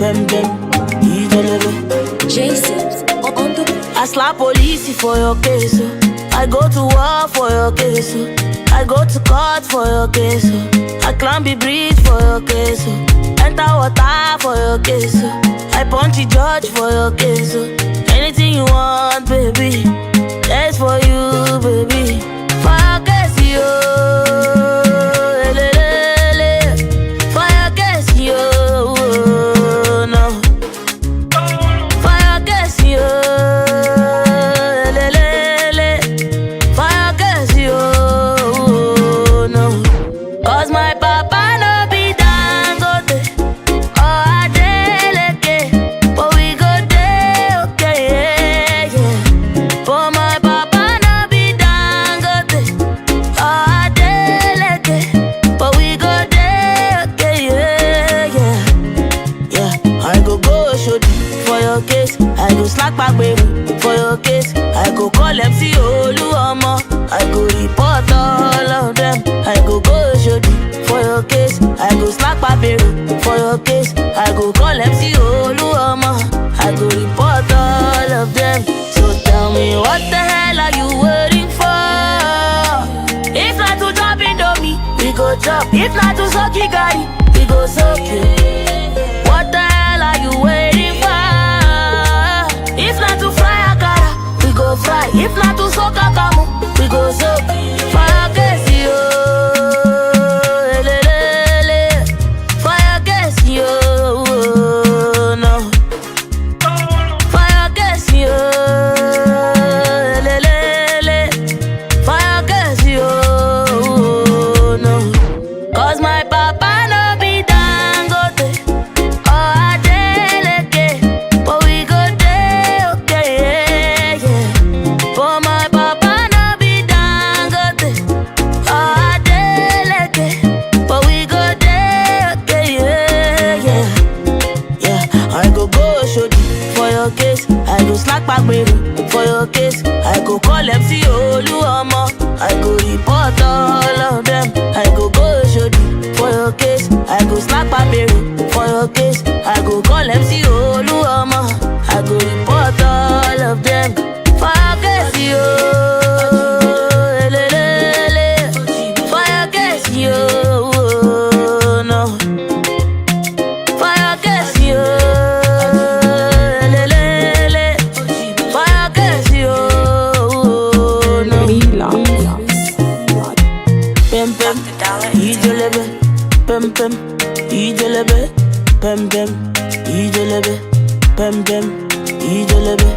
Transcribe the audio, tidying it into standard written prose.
pem pem, ijelebe. J-Sips on the I slap police for your case, oh. I go to war for your case, oh. I go to court for your case, oh. I climb the bridge for your case, oh. Enter water for your case, oh. I punch the judge for your case, oh. Anything you want, baby, that's for you, baby. For your case, yo. For your case, yo. No. For your case, yo. For your case, yo. No. Cause my papa no be Dangote or Adeleke, but we go there, okay, yeah, yeah. But my papa no be Dangote or Adeleke, but we go there, okay, yeah, yeah. Yeah, I go shoot for your case. I go slack back, baby, for your case. I go call MC Oluomo. I go report all of them. I go shoot for your case. I go slack back, baby, for your case. I go call MC Oluomo. I go report all of them. So tell me, what the hell are you waiting for? If not to drop Indomie, we go drop. If not to soak Gary, we go soak it. What the hell are you waiting for? If not to fry akara, we go fry. If not to soak akamu, we go soak. Fire case, yo. Fire case, yo. No. Fire case, yo. Fire case, yo. No. Cause my papa no be Dangote or Adeleke, but we go there, okay, yeah, yeah. But my papa no be Dangote or Adeleke, but we go there, okay, yeah, yeah. Yeah, I go shoot for your case. I go slack back, baby, for your case. I go call MC Oluomo. I go report all of them. I go shoot for your case. I go slack back, baby, for your case. I go call MC Oluomo. I go report all of them. For your case, yo. For your case, yo. No. For your case, yo. For your case, yo. No. Pem pem, ijelebe. Pem pem, ijelebe. Pem pem, ijelebe. Pem pem, ijelebe.